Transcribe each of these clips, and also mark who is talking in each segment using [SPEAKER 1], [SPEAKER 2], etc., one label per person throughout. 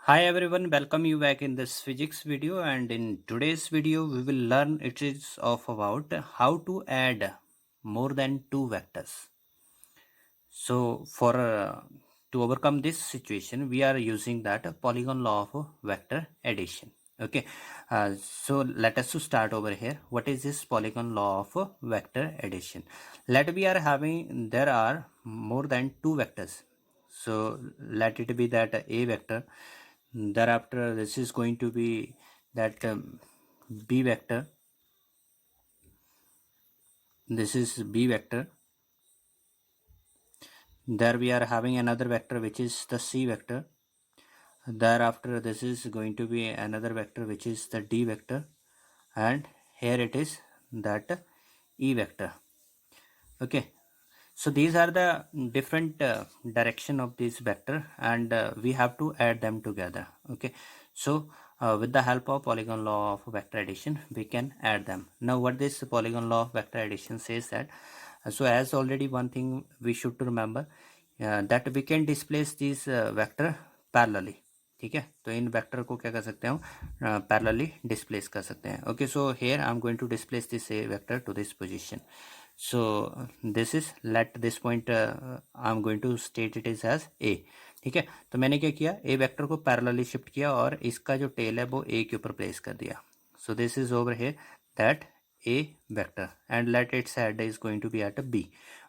[SPEAKER 1] Hi everyone, welcome you back in this physics video, and in today's video we will learn it is of about how to add more than two vectors. So for to overcome this situation we are using that polygon law of vector addition. Okay, so let us to start over here. What is this polygon law of vector addition? Let we are having there are more than two vectors. So let it be that a vector, thereafter this is going to be that b vector, this is b vector, there we are having another vector which is the c vector, thereafter this is going to be another vector which is the d vector, and here it is that e vector. Okay, so these are the different direction of this vector, and we have to add them together. Okay, so with the help of polygon law of vector addition we can add them. Now what this polygon law of vector addition says that, so as already one thing we should to remember, that we can displace this vector parallelly. ठीक है, तो इन vector को क्या कर सकते हैं हम parallelly displace कर सकते हैं. Okay, so here I am going to displace this a vector to this position. So this is let this point I'm going to state it is as a. ठीक है, तो मैंने क्या किया, a वेक्टर को पैरेलली शिफ्ट किया और इसका जो टेल है वो a के ऊपर प्लेस कर दिया. So this is over here that a vector and let its head is going to be at a b.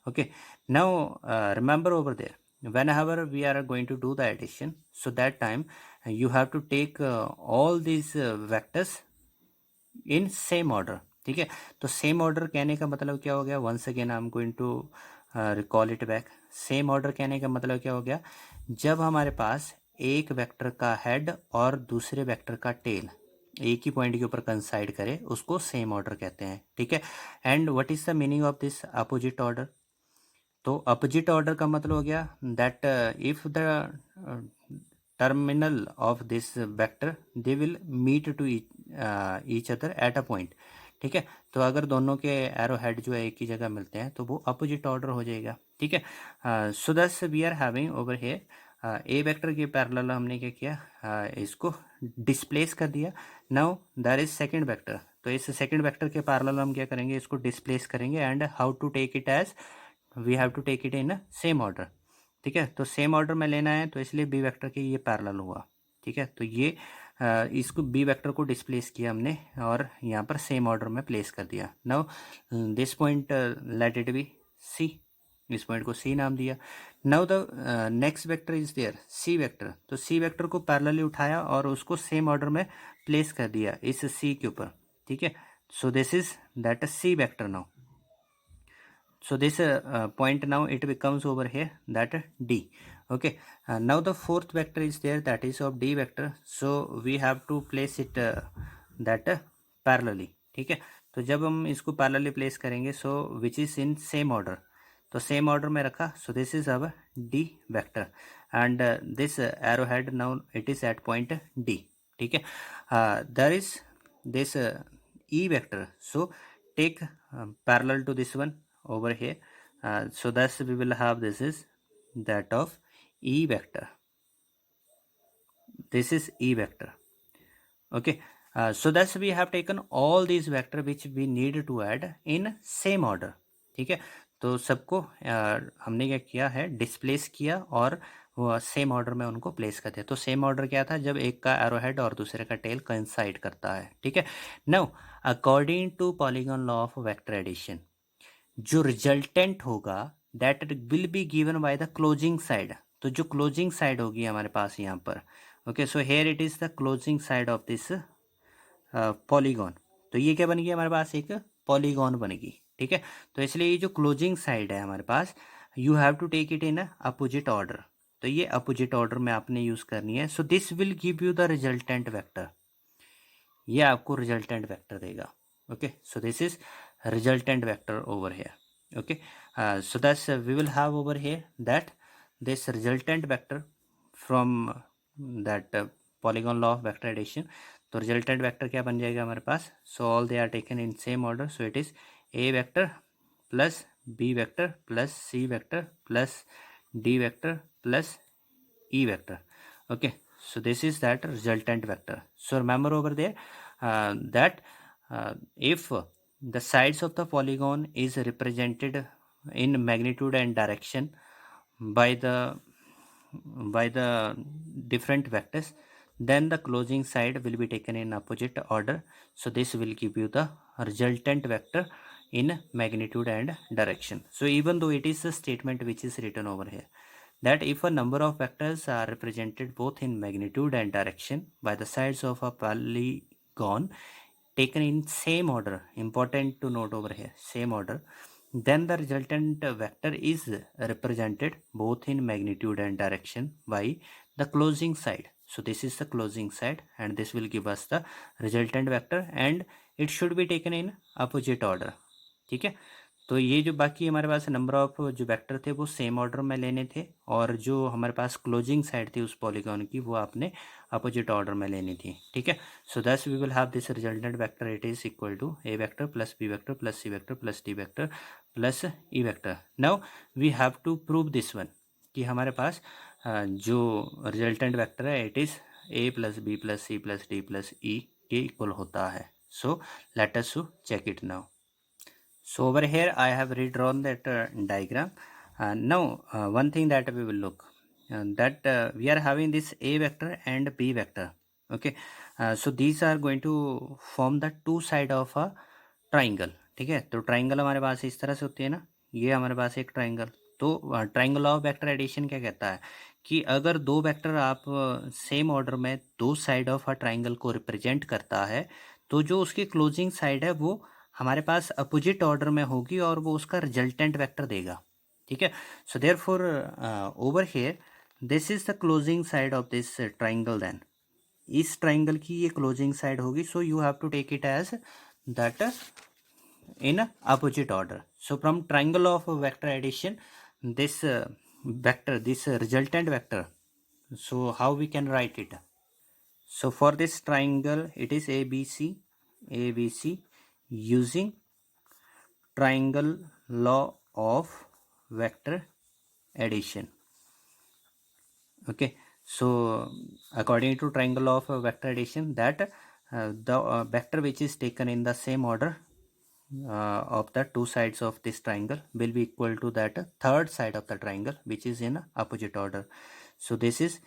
[SPEAKER 1] Okay, now remember over there whenever we are going to do the addition, so that time you have to take all these vectors in same order. ठीक है, तो same order कहने का मतलब क्या हो गया, once again I am going to recall it back. Same order कहने का मतलब क्या हो गया, जब हमारे पास एक वेक्टर का हेड और दूसरे वेक्टर का टेल एक ही पॉइंट के ऊपर कंसाइड करे उसको सेम ऑर्डर कहते हैं. ठीक है, and what is the meaning of this opposite order. तो अपोजिट ऑर्डर का मतलब हो गया that if the terminal of this vector they will meet to each other at a point. ठीक है, तो अगर दोनों के एरो हेड जो है एक ही जगह मिलते हैं तो वो अपोजिट ऑर्डर हो जाएगा. ठीक है, सो दस we are having over here a vector के पैरेलल हमने क्या किया, इसको डिस्प्लेस कर दिया. Now there is second vector, तो इस सेकंड वेक्टर के पैरेलल हम क्या करेंगे, इसको डिस्प्लेस करेंगे. And how to take it as, we have to take it in same order. ठीक है, तो सेम ऑर्डर में लेना है तो इसलिए बी वेक्टर के ये पैरेलल हुआ. ठीक है, तो ये इसको बी वेक्टर को डिस्प्लेस किया हमने और यहाँ पर सेम ऑर्डर में प्लेस कर दिया. Now this point let it be C, इस पॉइंट को सी नाम दिया. Now the next vector is there C vector, तो सी वेक्टर को पैरेलली उठाया और उसको सेम ऑर्डर में प्लेस कर दिया इस सी के ऊपर. ठीक है, so this is that C vector. Now so this point now it becomes over here that d. Okay, now the fourth vector is there, that is of d vector, so we have to place it that parallelly. ठीक है, तो जब हम इसको parallelly place करेंगे so which is in same order, तो same order में रखा. So this is our D vector and this arrow head now it is at point D. ठीक है, there is this e vector, so take parallel to this one over here. So thus we will have this is that of e vector, this is e vector. Okay, so thus we have taken all these vector which we need to add in same order. ठीक है, तो सबको हमने क्या किया है, displace किया और वो सेम ऑर्डर में उनको प्लेस करते हैं. तो सेम ऑर्डर क्या था, जब एक का एरो हेड और दूसरे का टेल कोइंसाइड करता है. ठीक है, now according to polygon law of vector addition जो रिजल्टेंट होगा that will be given by the closing side. तो जो क्लोजिंग साइड होगी हमारे पास यहाँ पर, okay, so here it is the closing side of this polygon. तो ये क्या बन गया हमारे पास, एक पॉलीगॉन बनेगी. ठीक है, तो इसलिए ये जो क्लोजिंग साइड है हमारे पास, you have to take it in opposite order. तो ये अपोजिट ऑर्डर में आपने यूज करनी है. So this will give you the resultant vector, ये आपको रिजल्टेंट वेक्टर देगा. Okay, so this is resultant vector over here. Okay, so thus we will have over here that this resultant vector from that polygon law of vector addition. तो resultant vector क्या बन जाएगा हमारे पास, so all they are taken in same order, so it is a vector plus b vector plus c vector plus d vector plus e vector. Okay, So this is that resultant vector. So remember over there that if the sides of the polygon is represented in magnitude and direction by the different vectors, then the closing side will be taken in opposite order. So this will give you the resultant vector in magnitude and direction. So even though it is a statement which is written over here, that if a number of vectors are represented both in magnitude and direction by the sides of a polygon taken in same order, important to note over here, same order, then the resultant vector is represented both in magnitude and direction by the closing side. So this is the closing side and this will give us the resultant vector and it should be taken in opposite order. ठीक है, तो ये जो बाकी हमारे पास number of जो vector थे वो सेम ऑर्डर में लेने थे और जो हमारे पास क्लोजिंग साइड थी उस पॉलीगॉन की वो आपने अपोजिट ऑर्डर में लेनी थी. ठीक है, सो दस we will have this resultant vector, it is equal to A vector plus B vector plus C vector plus D vector plus E vector. Now we have to prove this one कि हमारे पास जो resultant vector है it is A plus B plus C plus D plus E के equal होता है. So let us to check it now. So over here I have redrawn that diagram. Now one thing that we will look that we are having this a vector and b vector. Okay, so these are going to form the two side of a triangle. ठीक है, तो triangle हमारे पास इस तरह से होती है ना, ये हमारे पास एक ट्राइंगल. तो ट्राइंगल ऑफ वेक्टर एडिशन क्या कहता है कि अगर दो वेक्टर आप सेम ऑर्डर में दो साइड ऑफ अ ट्राइंगल को रिप्रेजेंट करता है तो जो उसकी क्लोजिंग साइड है वो हमारे पास अपोजिट ऑर्डर में होगी और वो उसका रिजल्टेंट वेक्टर देगा. ठीक है, so therefore over here this is the closing side of this triangle. Then इस ट्राइंगल की ये क्लोजिंग साइड होगी. So you have to take it as that in opposite order. So from triangle of vector addition, this vector, this resultant vector, so how we can write it? So for this triangle it is ABC using triangle law of vector addition. Okay, so according to triangle of vector addition, that the vector which is taken in the same order of the two sides of this triangle will be equal to that third side of the triangle which is in opposite order. So this is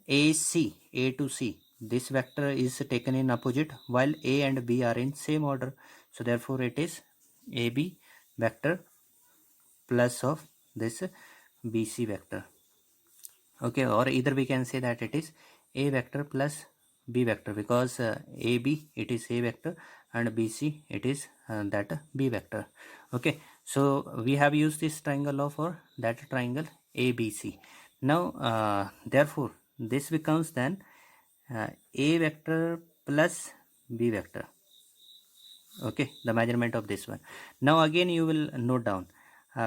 [SPEAKER 1] AC, A to C. This vector is taken in opposite while A and B are in same order. So therefore it is AB vector plus of this BC vector. Okay, or either we can say that it is A vector plus B vector because AB it is A vector and BC it is that B vector. Okay, so we have used this triangle law for that triangle ABC. Now therefore this becomes then A vector plus B vector. Okay, the measurement of this one. Now again you will note down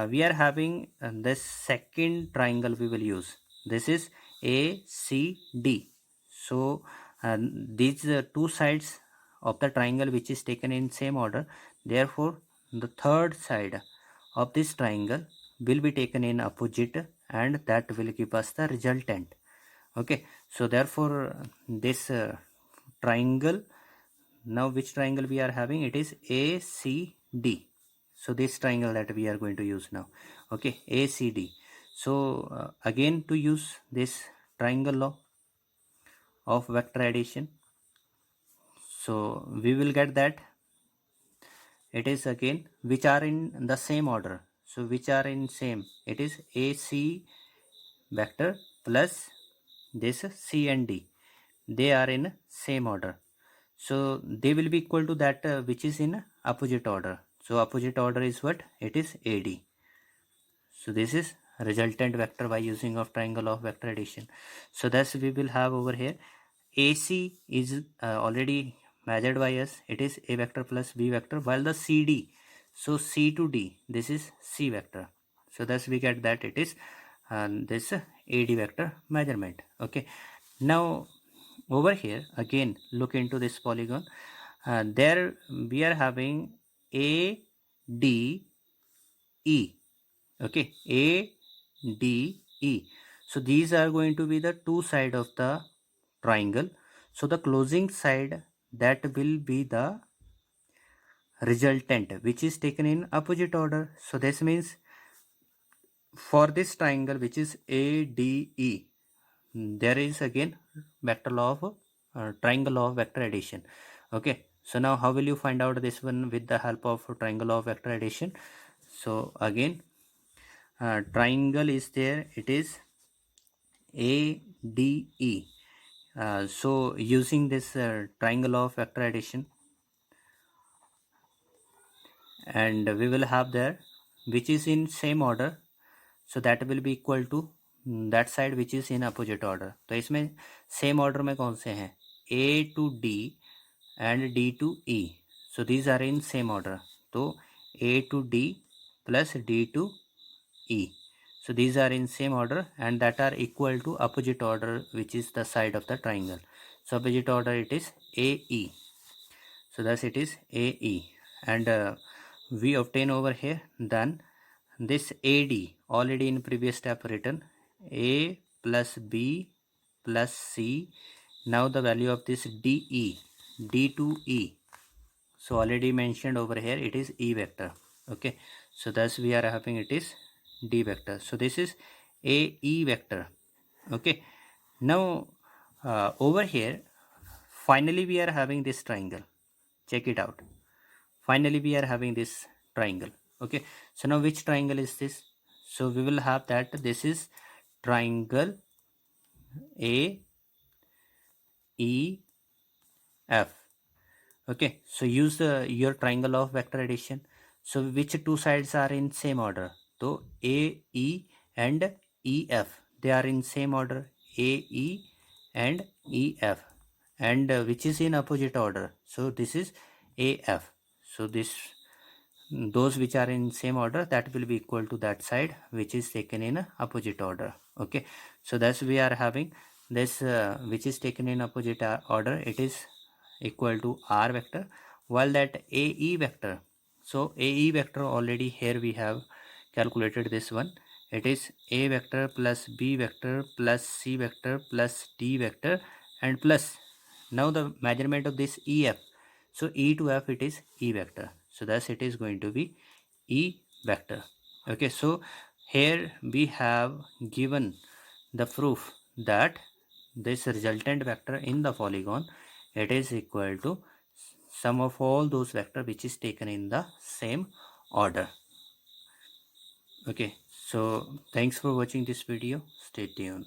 [SPEAKER 1] we are having this second triangle we will use. This is ACD. So these two sides of the triangle which is taken in same order, therefore the third side of this triangle will be taken in opposite and that will give us the resultant. Okay, so therefore this triangle, now which triangle we are having, it is ACD. So this triangle that we are going to use now. Okay, ACD. So again to use this triangle law of vector addition, so we will get that it is again which are in the same order. So which are in same, it is AC vector plus this C and D, they are in same order. So they will be equal to that which is in opposite order. So opposite order is what? It is AD. So this is resultant vector by using of triangle of vector addition. So thus we will have over here AC is already measured by us, it is A vector plus B vector, while the CD, so C to D, this is C vector. So thus we get that it is this AD vector measurement. Okay, now over here again look into this polygon. There we are having A D E. Okay, A D E. So these are going to be the two side of the triangle. So the closing side, that will be the resultant, which is taken in opposite order. So this means for this triangle which is ADE, there is again vector law of triangle law of vector addition. Okay, so now how will you find out this one with the help of triangle law of vector addition? So again, triangle is there, it is ADE. So using this triangle law of vector addition, and we will have there which is in same order, so that will be equal to that side which is in opposite order. तो इसमें same order में कौन से हैं, A to D and D to E, so these are in same order. तो A to D plus D to E, so these are in same order and that are equal to opposite order, which is the side of the triangle. So opposite order it is AE, so thus it is AE, and we obtain over here then this AD, already in previous step written, A plus B plus C. Now the value of this DE, D to E, so already mentioned over here, it is E vector. Okay, so thus we are having it is D vector. So this is AE vector. Okay, now over here finally we are having this triangle. Check it out. Finally we are having this triangle. Okay, so now which triangle is this? So we will have that this is triangle AEF. Okay, so use your triangle of vector addition. So which two sides are in same order? So AE and EF, they are in same order, AE and EF, and which is in opposite order, so this is AF. So this, those which are in same order, that will be equal to that side which is taken in opposite order. Okay, so thus we are having this which is taken in opposite order, it is equal to R vector, while that AE vector, so AE vector already here we have calculated this one, it is A vector plus B vector plus C vector plus D vector and plus now the measurement of this EF, so E to F it is E vector, so thus it is going to be E vector. Okay, so here we have given the proof that this resultant vector in the polygon, it is equal to sum of all those vector which is taken in the same order. Okay, so thanks for watching this video, stay tuned.